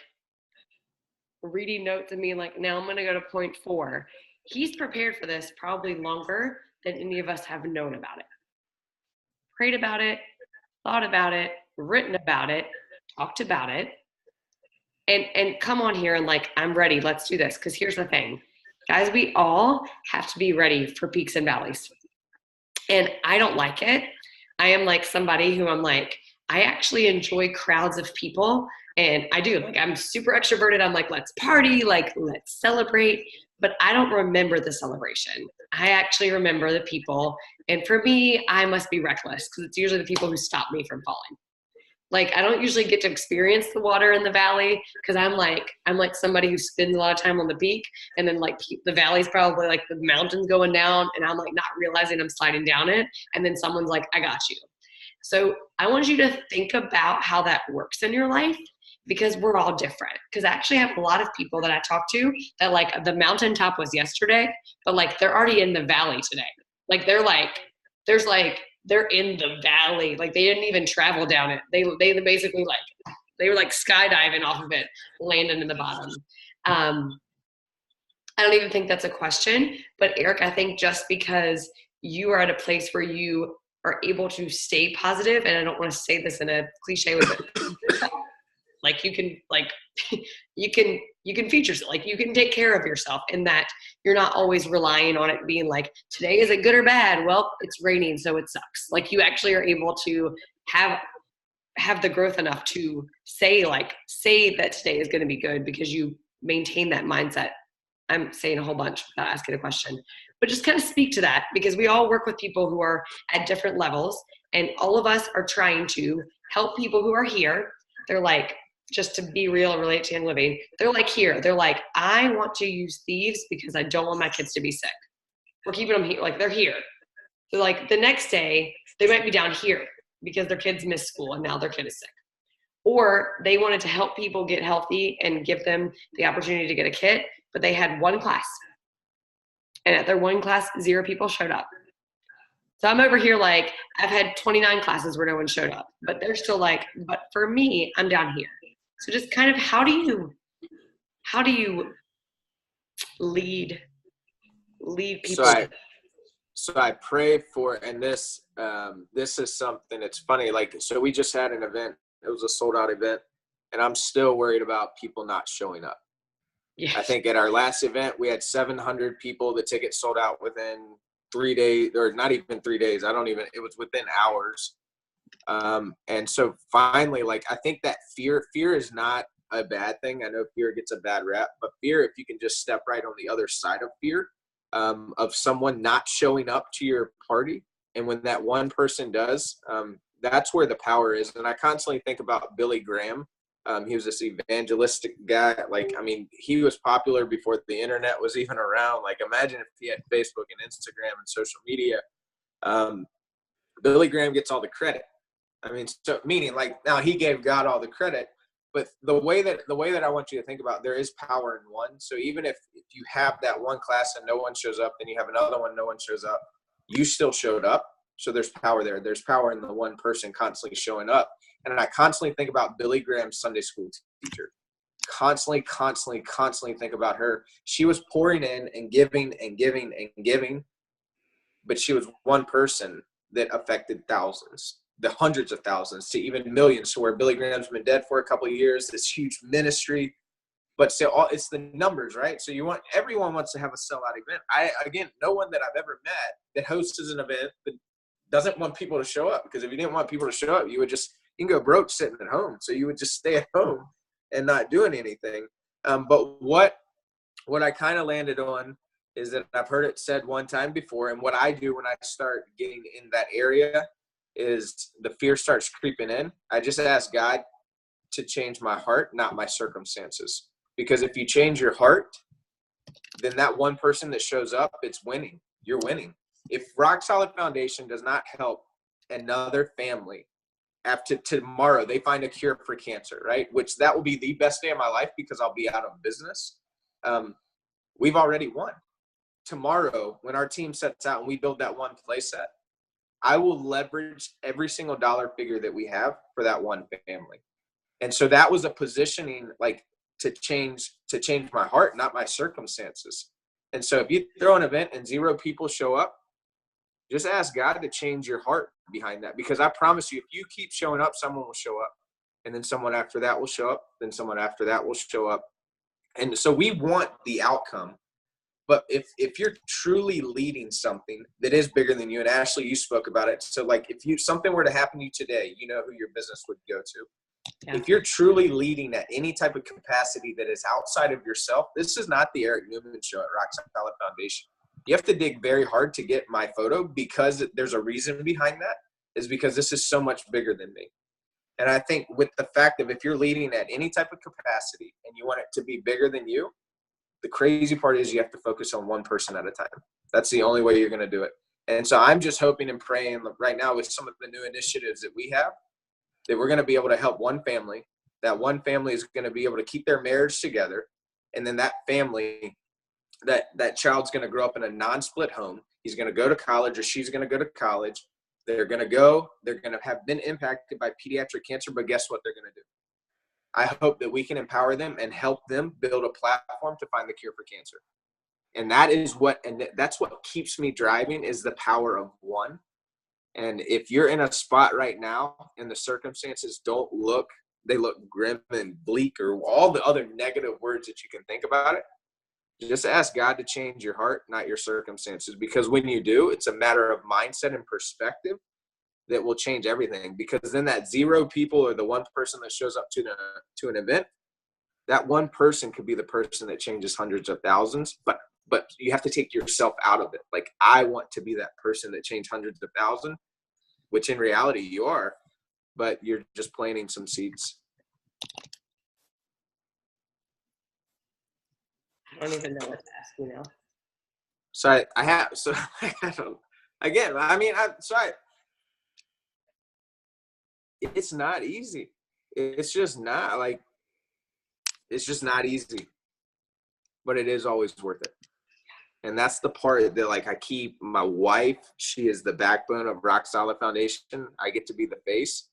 reading notes and being like, now I'm going to go to point 4. He's prepared for this probably longer than any of us have known about it. Prayed about it, thought about it, written about it, talked about it, and come on here and like, I'm ready, let's do this. Because here's the thing, guys, we all have to be ready for peaks and valleys. And I don't like it. I am like somebody who I'm like, I actually enjoy crowds of people. And I do, like, I'm super extroverted. I'm like, let's party, like, let's celebrate. But I don't remember the celebration. I actually remember the people. And for me, I must be reckless, because it's usually the people who stop me from falling. Like, I don't usually get to experience the water in the valley, because I'm like somebody who spends a lot of time on the peak, and then like the valley's probably like the mountains going down, and I'm like not realizing I'm sliding down it. And then someone's like, I got you. So I want you to think about how that works in your life, because we're all different. Because I actually have a lot of people that I talk to that like the mountaintop was yesterday, but like they're already in the valley today. Like they're in the valley. Like they didn't even travel down it. They basically like, they were like skydiving off of it, landing in the bottom. I don't even think that's a question, but Eric, I think just because you are at a place where you are able to stay positive, and I don't want to say this in a cliche way, but Like you can you can feed yourself, like you can take care of yourself, and that you're not always relying on it being like, today is it good or bad? Well, it's raining, so it sucks. Like you actually are able to have the growth enough to say that today is going to be good because you maintain that mindset. I'm saying a whole bunch without asking a question, but just kind of speak to that, because we all work with people who are at different levels, and all of us are trying to help people who are here. They're like, just to be real and relate to Young Living, they're like here. They're like, I want to use thieves because I don't want my kids to be sick. We're keeping them here. Like they're here. So like the next day, they might be down here because their kids missed school and now their kid is sick. Or they wanted to help people get healthy and give them the opportunity to get a kit, but they had one class. And at their one class, 0 people showed up. So I'm over here like, I've had 29 classes where no one showed up, but they're still like, but for me, I'm down here. So just kind of how do you lead people? So I pray for, and this is something that's funny. Like, so we just had an event. It was a sold out event, and I'm still worried about people not showing up. Yes. I think at our last event, we had 700 people. The ticket sold out within 3 days, or not even 3 days. It was within hours. And so finally, like, I think that fear is not a bad thing. I know fear gets a bad rap, but fear, if you can just step right on the other side of fear, of someone not showing up to your party. And when that one person does, that's where the power is. And I constantly think about Billy Graham. He was this evangelistic guy. Like, I mean, he was popular before the internet was even around. Like, imagine if he had Facebook and Instagram and social media. Billy Graham gets all the credit. I mean, so meaning like, now he gave God all the credit, but the way that I want you to think about, there is power in one. So even if you have that one class and no one shows up, then you have another one, no one shows up, you still showed up. So there's power there. There's power in the one person constantly showing up. And I constantly think about Billy Graham's Sunday school teacher. Constantly think about her. She was pouring in and giving and giving and giving, but she was one person that affected thousands, the hundreds of thousands, to even millions. So where Billy Graham's been dead for a couple of years, this huge ministry, but still, it's the numbers, right? So everyone wants to have a sellout event. No one that I've ever met that hosts an event that doesn't want people to show up, because if you didn't want people to show up, you can go broke sitting at home. So you would just stay at home and not doing anything. But what I kind of landed on is that I've heard it said one time before, and what I do when I start getting in that area is the fear starts creeping in. I just ask God to change my heart, not my circumstances. Because if you change your heart, then that one person that shows up, it's winning. You're winning. If Rock Solid Foundation does not help another family after tomorrow, they find a cure for cancer, right? Which that will be the best day of my life because I'll be out of business. We've already won. Tomorrow, when our team sets out and we build that one play set, I will leverage every single dollar figure that we have for that one family. And so that was a positioning, like, to change my heart, not my circumstances. And so if you throw an event and 0 people show up, just ask God to change your heart behind that. Because I promise you, if you keep showing up, someone will show up. And then someone after that will show up. Then someone after that will show up. And so we want the outcome. But if you're truly leading something that is bigger than you, and Ashley, you spoke about it. So like if something were to happen to you today, you know who your business would go to. Yeah. If you're truly leading at any type of capacity that is outside of yourself, this is not the Eric Newman show at Rock Solid Foundation. You have to dig very hard to get my photo, because there's a reason behind that, is because this is so much bigger than me. And I think with the fact of if you're leading at any type of capacity and you want it to be bigger than you, the crazy part is you have to focus on one person at a time. That's the only way you're going to do it. And so I'm just hoping and praying right now with some of the new initiatives that we have, that we're going to be able to help one family. That one family is going to be able to keep their marriage together. And then that family, that child's going to grow up in a non-split home. He's going to go to college, or she's going to go to college. They're going to have been impacted by pediatric cancer, but guess what they're going to do? I hope that we can empower them and help them build a platform to find the cure for cancer. And that's what keeps me driving, is the power of one. And if you're in a spot right now and the circumstances don't look they look grim and bleak, or all the other negative words that you can think about it, just ask God to change your heart, not your circumstances. Because when you do, it's a matter of mindset and perspective that will change everything. Because then that 0 people, or the one person that shows up to an event, that one person could be the person that changes hundreds of thousands. But you have to take yourself out of it. Like, I want to be that person that changed hundreds of thousands, which in reality you are, but you're just planting some seeds. I don't even know what to ask you now. So again, I mean, it's not easy. It's just not easy, but it is always worth it. And that's the part that, like, I keep my wife, she is the backbone of Rock Solid Foundation. I get to be the face.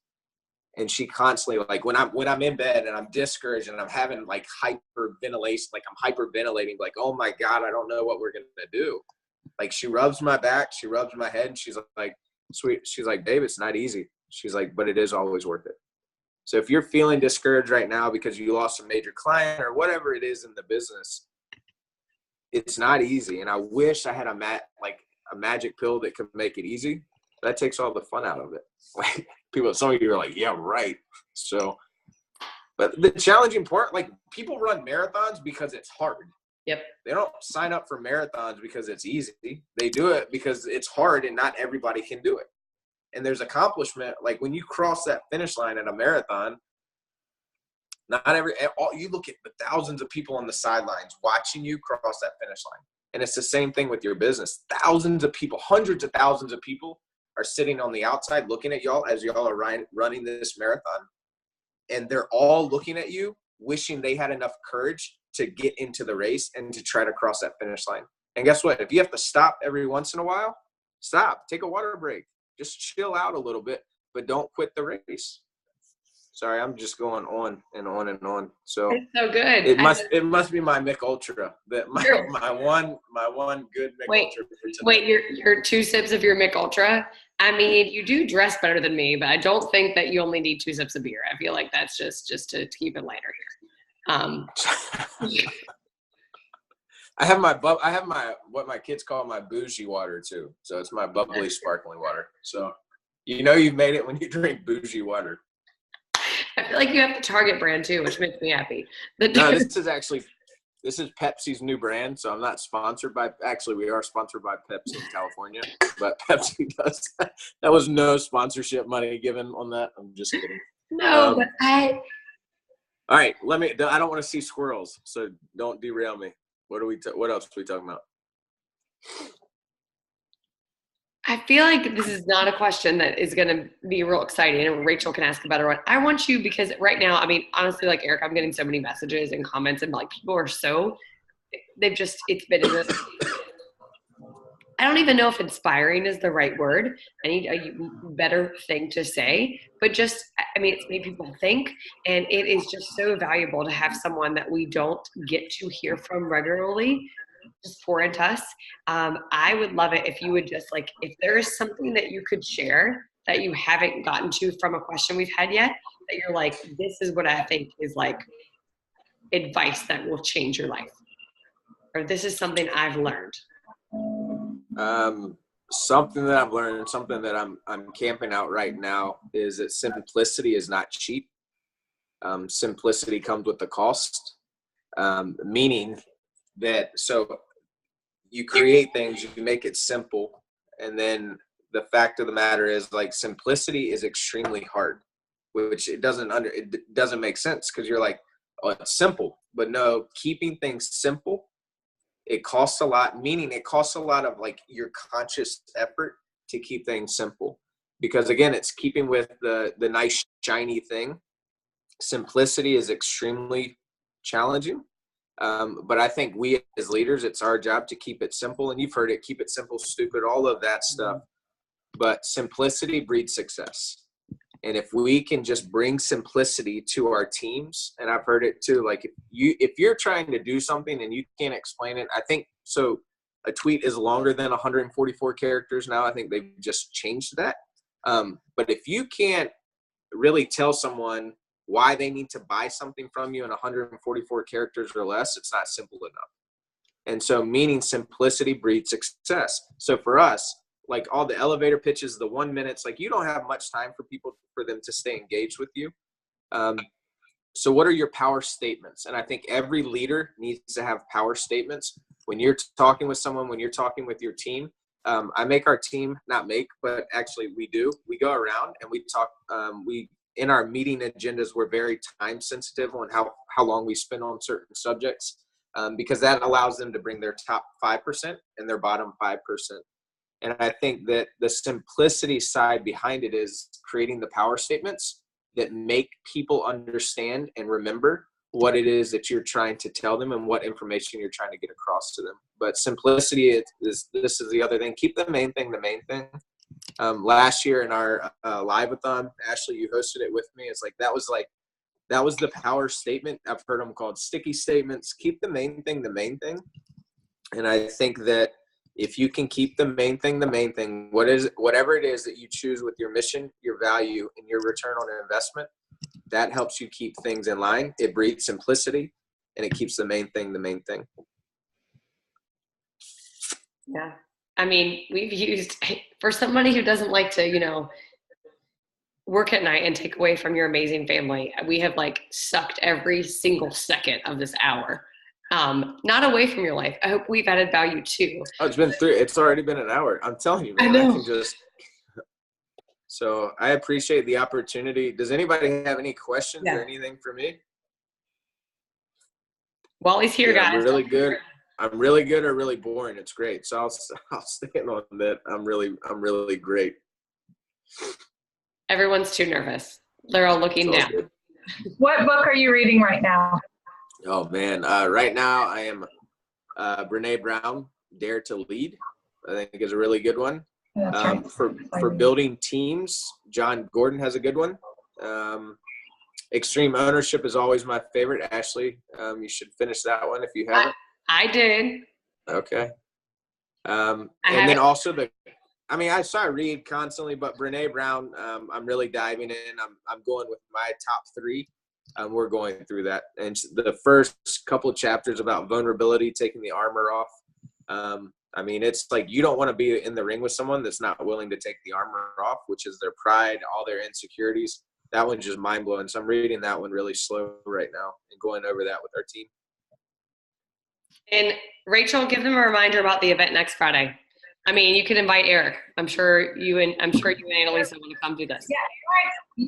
And she constantly, like, when I'm in bed and I'm discouraged and I'm having like hyperventilation, like I'm hyperventilating, like, oh my God, I don't know what we're going to do. Like, she rubs my back, she rubs my head, and she's like, sweet. She's like, Dave, it's not easy. She's like, but it is always worth it. So if you're feeling discouraged right now because you lost a major client or whatever it is in the business, it's not easy. And I wish I had a magic pill that could make it easy. That takes all the fun out of it. Like, some of you are like, yeah, right. So, but the challenging part, like, people run marathons because it's hard. Yep. They don't sign up for marathons because it's easy. They do it because it's hard and not everybody can do it. And there's accomplishment. Like, when you cross that finish line at a marathon, you look at the thousands of people on the sidelines watching you cross that finish line. And it's the same thing with your business. Thousands of people, hundreds of thousands of people are sitting on the outside looking at y'all as y'all are running this marathon. And they're all looking at you, wishing they had enough courage to get into the race and to try to cross that finish line. And guess what? If you have to stop every once in a while, stop, take a water break, just chill out a little bit, but don't quit the race. Sorry, I'm just going on and on and on. So it's so good. It must be my Mick Ultra. That my one good Mick Ultra. Wait, your 2 sips of your Mick Ultra. I mean, you do dress better than me, but I don't think that you only need 2 sips of beer. I feel like that's just to keep it lighter here. I have my what my kids call my bougie water too. So it's my bubbly sparkling water. So you've made it when you drink bougie water. I feel like you have the Target brand too, which makes me happy. No, this is Pepsi's new brand. So I'm not sponsored by. Actually, we are sponsored by Pepsi in California, but Pepsi does. That was no sponsorship money given on that. I'm just kidding. No, but All right, I don't want to see squirrels, so don't derail me. What else are we talking about? I feel like this is not a question that is going to be real exciting, and Rachel can ask a better one. I want you, because right now, I mean, honestly, like, Eric, I'm getting so many messages and comments, and like, people are it's been in this. I don't even know if inspiring is the right word. I need a better thing to say, but just, I mean, it's made people think, and it is just so valuable to have someone that we don't get to hear from regularly just pour into us. I would love it if you would just, like, if there is something that you could share that you haven't gotten to from a question we've had yet, that you're like, this is what I think is like advice that will change your life, or this is something I've learned. Something that I've learned, something that I'm camping out right now, is that simplicity is not cheap. Simplicity comes with the cost, meaning that, so you create things, you make it simple, and then the fact of the matter is, like, simplicity is extremely hard, which it doesn't make sense, because you're like, oh, it's simple. But no, keeping things simple, it costs a lot, meaning it costs a lot of, like, your conscious effort to keep things simple. Because again, it's keeping with the nice shiny thing. Simplicity is extremely challenging. But I think we as leaders, it's our job to keep it simple. And you've heard it, keep it simple, stupid, all of that stuff. But simplicity breeds success. And if we can just bring simplicity to our teams, and I've heard it too, like, if you're trying to do something and you can't explain it, I think, so a tweet is longer than 144 characters now. I think they've just changed that. But if you can't really tell someone why they need to buy something from you in 144 characters or less, it's not simple enough. And so meaning simplicity breeds success. So for us, like all the elevator pitches, the 1 minutes, like you don't have much time for them to stay engaged with you. So what are your power statements? And I think every leader needs to have power statements. When you're talking with someone, when you're talking with your team, I make our team, not make, but actually we go around and we talk, in our meeting agendas, we're very time sensitive on how long we spend on certain subjects, because that allows them to bring their top 5% and their bottom 5%. And I think that the simplicity side behind it is creating the power statements that make people understand and remember what it is that you're trying to tell them and what information you're trying to get across to them. But simplicity this is the other thing. Keep the main thing the main thing. Last year in our live-a-thon, Ashley, you hosted it with me. It's like that was the power statement. I've heard them called sticky statements. Keep the main thing the main thing. And I think that if you can keep the main thing, whatever it is that you choose with your mission, your value, and your return on investment, that helps you keep things in line. It breeds simplicity, and it keeps the main thing the main thing. Yeah. I mean, we've used, for somebody who doesn't like to, work at night and take away from your amazing family, we have like sucked every single second of this hour. Not away from your life. I hope we've added value too. Oh, it's already been an hour. I'm telling you, man. I can just. So I appreciate the opportunity. Does anybody have any questions or anything for me? Wally's here, guys. I'm really good. I'm really good or really boring. It's great. So I'll stand on that. I'm really great. Everyone's too nervous. They're all looking down. Good. What book are you reading right now? Oh man, right now I am Brene Brown, Dare to Lead. I think is a really good one. For building teams, John Gordon has a good one. Extreme Ownership is always my favorite. Ashley, you should finish that one if you haven't. I did. Okay. And then also I read constantly, but Brene Brown, I'm really diving in. I'm going with my top 3. We're going through that. And the first couple of chapters about vulnerability, taking the armor off. It's like you don't want to be in the ring with someone that's not willing to take the armor off, which is their pride, all their insecurities. That one's just mind-blowing. So I'm reading that one really slow right now and going over that with our team. And Rachel, give them a reminder about the event next Friday. I mean, you can invite Eric. I'm sure you and Annalisa want to come do this. Yeah,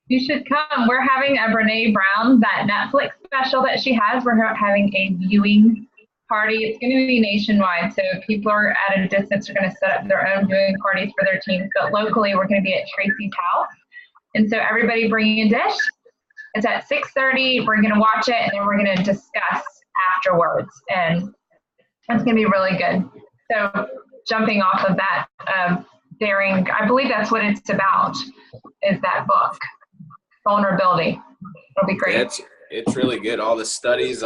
you should come. We're having a Brene Brown, that Netflix special that she has. We're having a viewing party. It's going to be nationwide, so people are at a distance are going to set up their own viewing parties for their teams. But locally, we're going to be at Tracy's house, and so everybody bringing a dish. It's at 6:30. We're going to watch it, and then we're going to discuss afterwards, and it's going to be really good. So jumping off of that, daring, I believe that's what it's about, is that book, Vulnerability. It'll be great. Yeah, it's really good. All the studies,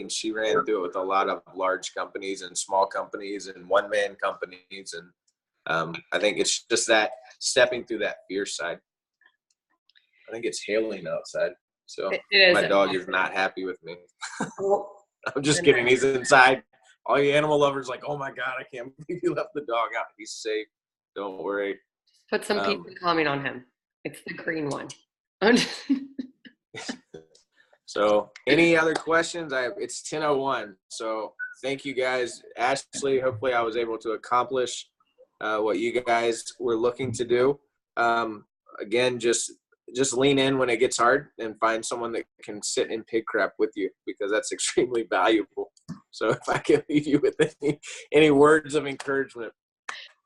she ran through it with a lot of large companies and small companies and one-man companies. And I think it's just that stepping through that fear side. I think it's hailing outside. So my dog is not happy with me. I'm just kidding. He's inside. All you animal lovers like, oh my God, I can't believe you left the dog out. He's safe. Don't worry. Put some people comment on him. It's the green one. So any other questions? It's 10:01. So thank you guys. Ashley, hopefully I was able to accomplish what you guys were looking to do. Again, just lean in when it gets hard and find someone that can sit in pig crap with you, because that's extremely valuable. So if I can leave you with any words of encouragement,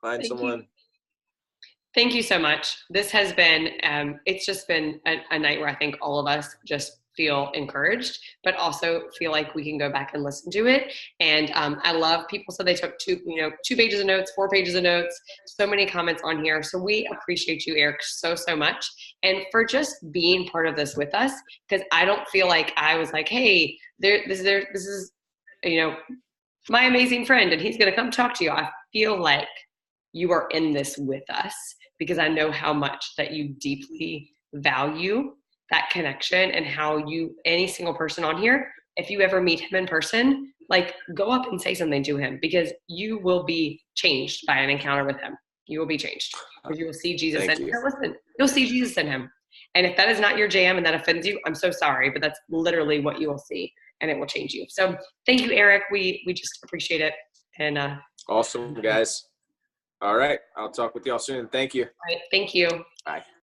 find someone. Thank you so much. This has been, it's just been a night where I think all of us just feel encouraged, but also feel like we can go back and listen to it. And I love people said they took 2 pages of notes, 4 pages of notes, so many comments on here. So we appreciate you, Eric, so much. And for just being part of this with us, because I don't feel like I was like, hey, this is my amazing friend and he's going to come talk to you. I feel like you are in this with us because I know how much that you deeply value that connection and how any single person on here, if you ever meet him in person, like go up and say something to him, because you will be changed by an encounter with him. You will be changed because you will see Jesus in him. Listen, you'll see Jesus in him. And if that is not your jam and that offends you, I'm so sorry, but that's literally what you will see, and it will change you. So thank you, Eric. We just appreciate it. And awesome, guys. All right. I'll talk with y'all soon. Thank you. All right. Thank you. Bye.